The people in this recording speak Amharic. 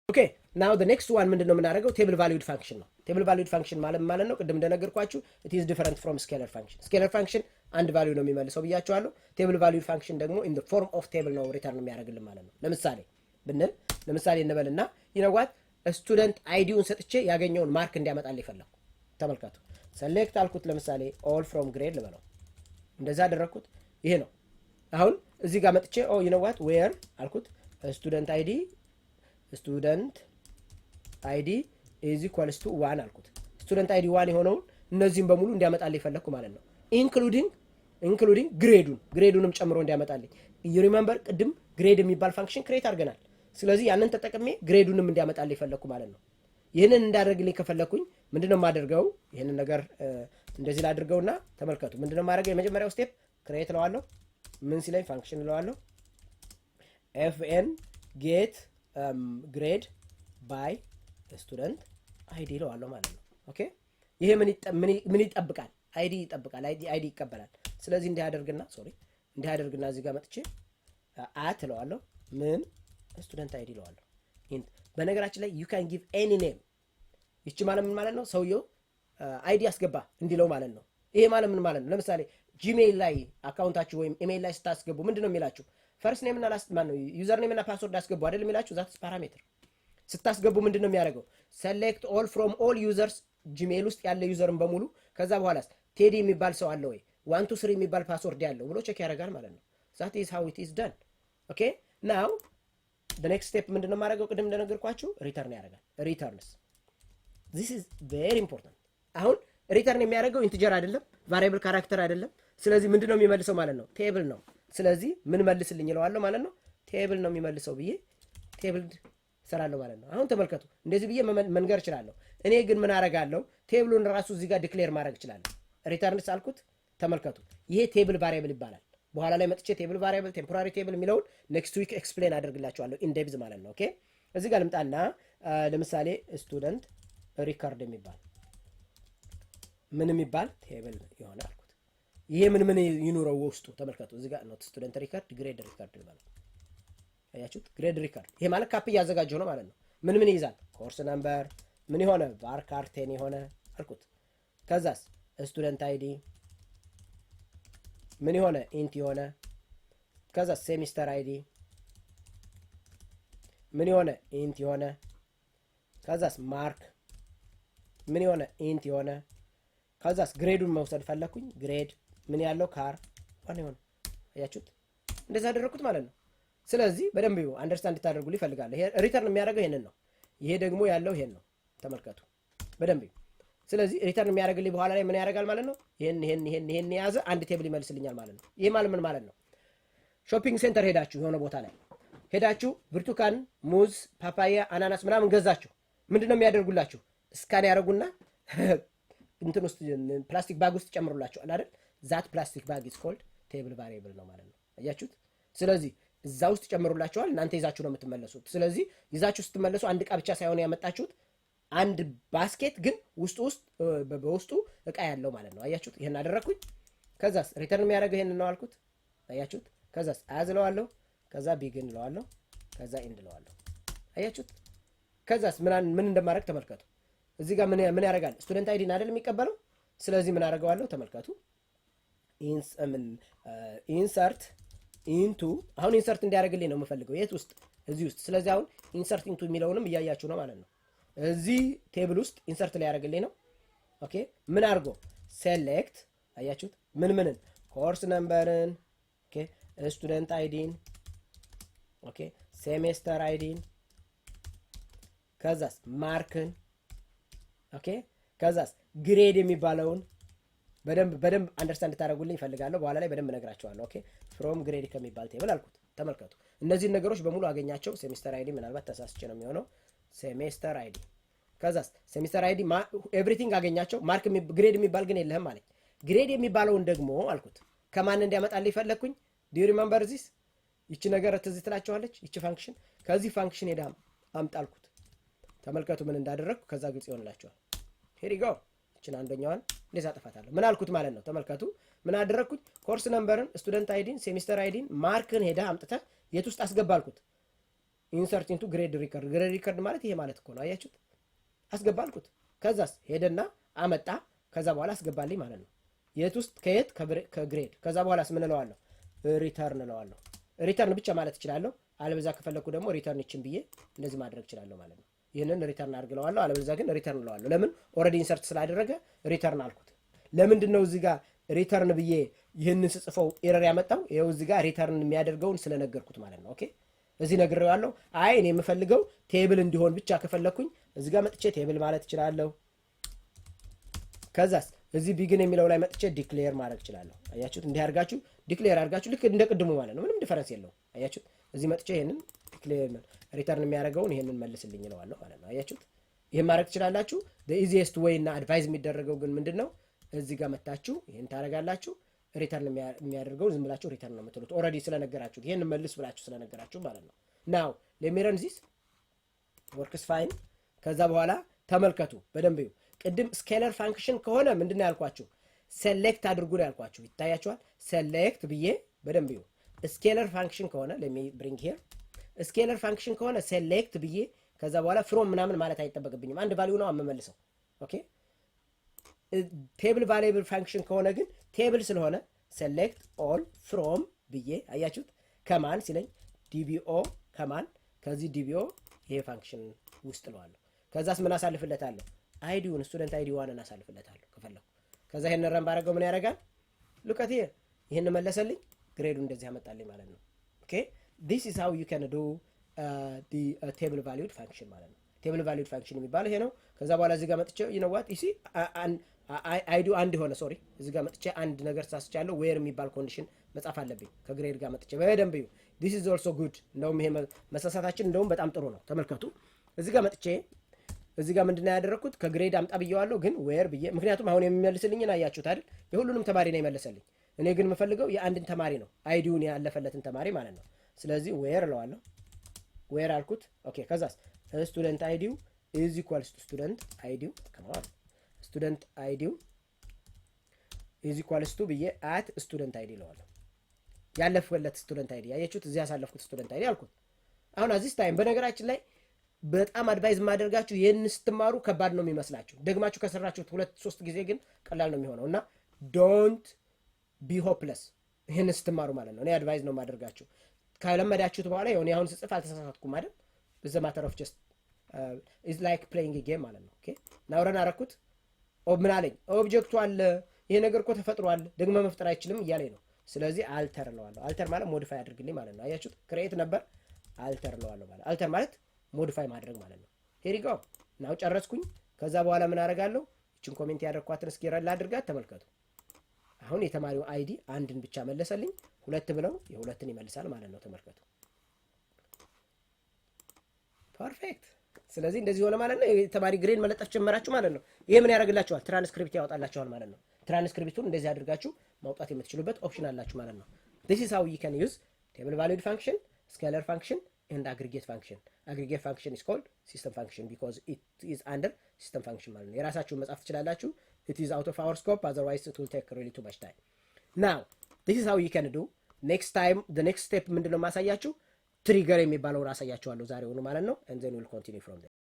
Okay, now the next one ምንድነው የምናደርገው table valued function ነው table valued function ማለት ነው ቅድም እንደነገርኳችሁ it is different from scalar function አንድ ቫልዩ ነው የሚመልሰው ብያችኋለሁ table valued function ደግሞ in the form of table ነው ሪተርን የሚያደርግልን ማለት ነው ለምሳሌ እንበልና you know what ስቱደንት አይዲውን ሰጥቼ ያገኘውን ማርክ እንዲያመጣልኝ ፈለኩ ተመልከቱ select አልኩት ለምሳሌ all from grade ልበለው እንደዛ አደረኩት ይሄ ነው አሁን እዚህ ጋር መጥቼ you know what where አልኩት student id is equals to 1 አልኩት student id 1 የሆነውን እነዚህን በሙሉ እንዲያመጣልኝ ፈለኩ ማለት ነው including ግሬዱንም ጨምሮ እንዲያመጣልኝ you remember ቅድም ግሬድ የሚባል ፋንክሽን ክሬት አድርገናል ስለዚህ ያንን ተጠቅሜ ግሬዱንም እንዲያመጣልኝ ፈለኩ ማለት ነው ይሄንን እንዳደርግልኝ ከፈለኩኝ ምንድነው ማደርገው ይሄንን ነገር እንደዚህ ላድርገውና ተመልከቱ ምንድነው ማድረገው የመጀመሪያው ስቴፕ ክሬት ለዋለሁ ምን ሲለኝ ፋንክሽን ለዋለሁ fn get grade by student id ለዋለሁ ማለት ነው ኦኬ ይሄ ምን ይጠብቃል id ይጠብቃል id ይቀበላል ስለዚህ እንዲህ አደርግና እዚህ ጋር መጥቼ at ለዋለሁ ምን student id ለዋለሁ int በነገራችን ላይ you can give any name ይቺ ማለት ምን ማለት ነው ሰውየው id ያስገባ እንዲለው ማለት ነው ይሄ ማለት ምን ማለት ነው ለምሳሌ gmail ላይ አካውንታችሁ ወይም ኢሜል ላይ ስታስገቡ ምንድነው የሚላችሁ ፈርስት ኔም እና ላስት ማን ነው ዩዘር ኔም እና ፓስወርድ አስገቡ አይደል የሚላችሁ ዛትስ ፓራሜትር ስታስገቡ ምንድነው የሚያደርገው select all from all users gmail ውስጥ ያለ ዩዘርን በሙሉ ከዛ በኋላስ ቴዲ የሚባል ሰው አለ ወይ 123 የሚባል ፓስወርድ ያለው ብሎ ቼክ ያደርጋል ማለት ነው that is how it is done okay now the next step ምንድነው ማድረገው ቅድም እንደነገርኳችሁ ሪተርን ያደርጋል returns this is very important አሁን ሪተርን የሚያደርገው ኢንቲጀር አይደለም ቫሪያብል ካራክተር አይደለም ስለዚህ ምንድነው የሚመልሰው ማለት ነው ቴብል ነው ስለዚህ ምን መልስልኝ ይለዋለሁ ማለት ነው ቴብል ነው የሚመልሰው ብዬ ቴብል ሰራለሁ ማለት ነው አሁን ተመልከቱ እንደዚህ ብዬ መንገር እችላለሁ እኔ ግን ምን አደርጋለሁ ቴብሉን ራሱ እዚህ ጋር ዲክሌር ማድረግ እችላለሁ ሪተርንስ አልኩት ተመልከቱ ይሄ ቴብል ቫሪያብል ይባላል በኋላ ላይ መጥቼ ቴብል ቫሪያብል ቴምፖራሪ ቴብል የሚለውን ኔክስት ዊክ ኤክስፕሌን አደርግላችኋለሁ ኢን ዴፕዝ ማለት ነው ኦኬ እዚህ ጋር ልምጣና ለምሳሌ ስቱደንት ሪከርድ የሚባል ምን የሚባል ቴብል ይሆናል አልኩት ይሄ ምን ይኑረው ውስጡ ተመልከቱ እዚህ ጋር ኖት ስቱደንት ሪከርድ ግሬድ ሪከርድ ማለት አያችሁት ግሬድ ሪከርድ ይሄ ማለት ካፕ ያዘጋጀው ነው ማለት ነው ምን ይይዛል ኮርስ ነምበር ምን ይሆነ ቫርካር 10 ይሆነ አልኩት ከዛስ ስቱደንት አይዲ ምን ይሆነ ኢንት ይሆነ ከዛስ ሴሚስተር አይዲ ምን ይሆነ ኢንት ይሆነ ከዛስ ማርክ ምን ይሆነ ኢንት ይሆነ ከዛስ ግሬዱን መውሰድ ፈለኩኝ ግሬድ ምን ያለው ካር ዋን ይሆነ አያችሁት እንደዛ አደረኩት ማለት ነው ስለዚህ በደንብ አንደርስታንድ ታደርጉልኝ ይፈልጋል ይሄ ሪተርን የሚያደርገው ይሄንን ነው ይሄ ደግሞ ያለው ይሄን ነው ተመልከቱ በደንብ ስለዚህ ሪተርን የሚያደርግልኝ በኋላ ላይ ምን ያደርጋል ማለት ነው ይሄን ያዘ አንድ ቴብል ይመልስልኛል ማለት ነው ይሄ ማለት ምን ማለት ነው ሾፒንግ ሴንተር ሄዳችሁ የሆነ ቦታ ላይ ሄዳችሁ ብርቱካን ሙዝ ፓፓያ አናናስ ምናምን ገዛችሁ ምንድነው የሚያደርጉላችሁ ስካን ያደርጉና እንትን ውስጥ ፕላስቲክ ባግ ውስጥ ጨምሩላችሁ አይደል ዛት ፕላስቲክ ባግ is called table variable ነው ማለት ነው አያችሁት ስለዚህ እዛ ውስጥ ጨምሩላችኋል እናንተ ይዛችሁ ነው የምትመለሱት ስለዚህ ይዛችሁ ስትመለሱ አንድ ዕቃ ብቻ ሳይሆን ያመጣችሁት አንድ ባስኬት ግን በውስጡ ዕቃ ያለው ማለት ነው አያችሁት ይሄን አደረኩኝ ከዛስ ሪተርን የሚያደርገው ይሄን ነው አልኩት አያችሁት ከዛስ አዝለዋለሁ ከዛ ቢግን ለዋለሁ ከዛ ኤንድ ለዋለሁ አያችሁት ከዛስ ምን እንደማደርግ ተመልከቱ እዚህ ጋር ምን ያደርጋል ስቱደንት አይዲን አይደል የሚቀበለው ስለዚህ ምን አደርገዋለሁ ተመልከቱ ኢንሰርት ኢንቱ አሁን ኢንሰርት እንዲያደርግልኝ ነው የምፈልገው የት ውስጥ እዚህ ውስጥ ስለዚህ አሁን ኢንሰርት ኢንቱ የሚለውንም እያያችሁ ነው ማለት ነው እዚህ ቴብል ውስጥ ኢንሰርት ላይ ያደርግልኝ ነው ኦኬ ምን አድርጎ ሴሌክት አያችሁት ምንን ኮርስ ነምበርን ኦኬ ስቱደንት አይዲን ኦኬ ሴሜስተር አይዲን ከዛስ ማርክን ኦኬ ከዛስ ግሬድ የሚባለውን በደንብ አንደርስታንድ ታደርጉልኝ ፈልጋለሁ በኋላ ላይ በደንብ ነግራችኋለሁ ኦኬ ፍሮም ግሬድ ከሚባል ቴብል አልኩት ተመልከቱ እነዚህ ነገሮች በሙሉ አገኛቸው ሴሚስተር አይዲ ምናልባት ተሳስቼ ነው የሚሆነው ሴሚስተር አይዲ ከዛስ ሴሚስተር አይዲ ኤቭሪቲንግ አገኛቸው ማርክ ግሬድ የሚባል ግን የለህም ማለት ግሬድ የሚባለውን ደግሞ አልኩት ከማን እንዲያመጣልኝ ፈለኩኝ do you remember this ይቺ ነገር ትዝ ትላችኋለች ይቺ ፋንክሽን ከዚህ ፋንክሽን ሄዳ አምጣልኩት ተመልከቱ ምን እንዳደረኩ ከዛ ግልጽ ይሆንላችኋል here you go እቺን አንደኛዋን ለዛ አጠፋታለሁ ምን አልኩት ማለት ነው ተመልከቱ ምን አደረኩኝ ኮርስ ነምበርን ስቱደንት አይዲን ሴሚስተር አይዲን ማርክን ሄዳ አምጥተህ የት ውስጥ አስገባልኩት ኢንሰርት ኢንቱ ግሬድ ሪከርድ። ግሬድ ሪከርድ ማለት ይሄ ማለት እኮ ነው። አያችሁት? አስገባ አልኩት። ከዛስ ሄደና አመጣ። ከዛ በኋላ አስገባልኝ ማለት ነው። የት ውስጥ? ከየት? ከግሬድ። ከዛ በኋላስ ምን እለዋለሁ? ሪተርን እለዋለሁ። ሪተርን ብቻ ማለት እችላለሁ። አለበዛ ከፈለኩ ደግሞ ሪተርን ይችን ብዬ እንደዚህ ማድረግ እችላለሁ ማለት ነው። ይህንን ሪተርን አድርግለዋለሁ። አለበዛ ግን ሪተርን እለዋለሁ። ለምን? ኦልሬዲ ኢንሰርት ስላደረገ ሪተርን አልኩት። ለምንድን ነው እዚህ ጋር ሪተርን ብዬ ይህንን ስጽፈው ኤረር ያመጣው? ይኸው እዚህ ጋር ሪተርን የሚያደርገውን ስለነገርኩት ማለት ነው። ኦኬ እዚህ ነግሬዋለሁ። አይ እኔ የምፈልገው ቴብል እንዲሆን ብቻ ከፈለኩኝ እዚህ ጋር መጥቼ ቴብል ማለት እችላለሁ። ከዛስ እዚህ ቢግን የሚለው ላይ መጥቼ ዲክሌር ማድረግ እችላለሁ። አያችሁት? እንዲህ አድርጋችሁ ዲክሌር አድርጋችሁ ልክ እንደ ቅድሙ ማለት ነው። ምንም ዲፈረንስ የለውም። አያችሁት? እዚህ መጥቼ ይሄንን ዲክሌር ሪተርን የሚያደርገውን ይሄንን መልስልኝ እለዋለሁ ማለት ነው። አያችሁት? ይሄን ማድረግ ትችላላችሁ። ኢዚየስት ዌይ እና አድቫይዝ የሚደረገው ግን ምንድነው? እዚህ ጋር መታችሁ ይሄን ታደርጋላችሁ። ሪተርን የሚያደርገው ዝም ብላችሁ ሪተርን ነው የምትሉት። ኦልሬዲ ስለነገራችሁ ይሄን መልስ ብላችሁ ስለነገራችሁ ማለት ነው። ናው ሌሜረን ዚስ ወርክስ ፋይን። ከዛ በኋላ ተመልከቱ በደንብ ይሁ። ቅድም ስኬለር ፋንክሽን ከሆነ ምንድን ነው ያልኳችሁ? ሴሌክት አድርጉ ነው ያልኳችሁ። ይታያችኋል? ሴሌክት ብዬ በደንብ ይሁ። ስኬለር ፋንክሽን ከሆነ ሌሚ ብሪንግ ሄር። ስኬለር ፋንክሽን ከሆነ ሴሌክት ብዬ ከዛ በኋላ ፍሮም ምናምን ማለት አይጠበቅብኝም። አንድ ቫልዩ ነው የምመልሰው። ኦኬ ቴብል ቫሪያብል ፋንክሽን ከሆነ ግን ቴብል ስለሆነ ሴሌክት ኦል ፍሮም ብዬ አያችሁት? ከማን ሲለኝ ዲቢኦ ከማን ከዚህ ዲቢኦ ይሄ ፋንክሽን ውስጥ ለዋለሁ። ከዛስ ምን አሳልፍለታለሁ? አይዲውን ስቱደንት አይዲ ዋንን አሳልፍለታለሁ ከፈለኩ። ከዛ ይሄን ረን ባረገው ምን ያደርጋል? ሉከት ይሄን መለሰልኝ። ግሬዱ እንደዚህ ያመጣልኝ ማለት ነው። ኦኬ this is how you can do the table valued function ማለት ነው። ቴብል ቫሊዩድ ፋንክሽን የሚባለው ይሄ ነው። ከዛ በኋላ እዚህ ጋር መጥቼ you know what you see አይዱ አንድ ሆነ። ሶሪ እዚህ ጋር መጥቼ አንድ ነገር ሳስቻለሁ። ዌር የሚባል ኮንዲሽን መጻፍ አለብኝ ከግሬድ ጋር መጥቼ በደንብ እዩ። this is also good። እንደውም ይሄ መሳሳታችን እንደውም በጣም ጥሩ ነው። ተመልከቱ። እዚህ ጋር መጥቼ እዚህ ጋር ምንድነው ያደረኩት? ከግሬድ አምጣ ብየዋለሁ፣ ግን ዌር ብዬ ምክንያቱም አሁን የሚመልስልኝን አያችሁት አይደል? የሁሉንም ተማሪ ነው ይመልሰልኝ። እኔ ግን የምፈልገው የአንድን ተማሪ ነው፣ አይዲውን ያለፈለትን ተማሪ ማለት ነው። ስለዚህ ዌር እለዋለሁ። ዌር አልኩት። ኦኬ ከዛስ ስቱደንት አይዲው ኢዝ ኢኳልስ ቱ ስቱደንት አይዲው ከማን ስቱደንት አይዲው ኢዝ ኢኳልስ ቱ ብዬ አት ስቱደንት አይዲ እለዋለሁ። ያለፈለት ስቱደንት አይዲ ያያችሁት? እዚህ ያሳለፍኩት ስቱደንት አይዲ አልኩት። አሁን አዚስ ታይም በነገራችን ላይ በጣም አድቫይዝ ማደርጋችሁ ይሄን ስትማሩ ከባድ ነው የሚመስላችሁ። ደግማችሁ ከሰራችሁት 2-3 ጊዜ ግን ቀላል ነው የሚሆነው እና ዶንት ቢ ሆፕለስ ይሄን ስትማሩ ማለት ነው። እኔ አድቫይዝ ነው ማደርጋችሁ። ካለመዳችሁት በኋላ ይሁን አሁን ስጽፍ አልተሳሳትኩም አይደል? በዘ ማተር ኦፍ ጀስት ኢዝ ላይክ ፕሌይንግ ጌም ማለት ነው። ኦኬ ናውረን አረኩት። ምን አለኝ? ኦብጀክቱ አለ፣ ይሄ ነገር እኮ ተፈጥሯል፣ ደግሞ መፍጠር አይችልም እያለኝ ነው። ስለዚህ አልተር እለዋለሁ። አልተር ማለት ሞዲፋይ አድርግልኝ ማለት ነው። አያችሁት? ክሬት ነበር፣ አልተር እለዋለሁ ማለት አልተር ማለት ሞዲፋይ ማድረግ ማለት ነው። ሄሪ ጎ ናው ጨረስኩኝ። ከዛ በኋላ ምን አደርጋለሁ? እቺን ኮሜንት ያደርኳትን እስኪ ረላ አድርጋት ተመልከቱ። አሁን የተማሪው አይዲ አንድን ብቻ መለሰልኝ። ሁለት ብለው የሁለትን ይመልሳል ማለት ነው። ተመልከቱ። ፐርፌክት። ስለዚህ እንደዚህ ሆነ ማለት ነው። የተማሪ ግሬድ መለጠፍ ጀመራችሁ ማለት ነው። ይሄ ምን ያደርግላችኋል? ትራንስክሪፕት ያወጣላችኋል ማለት ነው። ትራንስክሪፕቱን እንደዚህ አድርጋችሁ ማውጣት የምትችሉበት ኦፕሽን አላችሁ ማለት ነው። this is how you can use table valued function, scalar function and aggregate function. aggregate function is called system function because it is under system function ማለት ነው። የራሳችሁን መጻፍ ትችላላችሁ። it is out of our scope, otherwise it will take really too much time. now this is how you can do. next time the next step ምንድነው ማሳያችሁ? ትሪገር የሚባለው ራሳያችኋለሁ ዛሬ ሆኖ ማለት ነው and then we'll continue from there.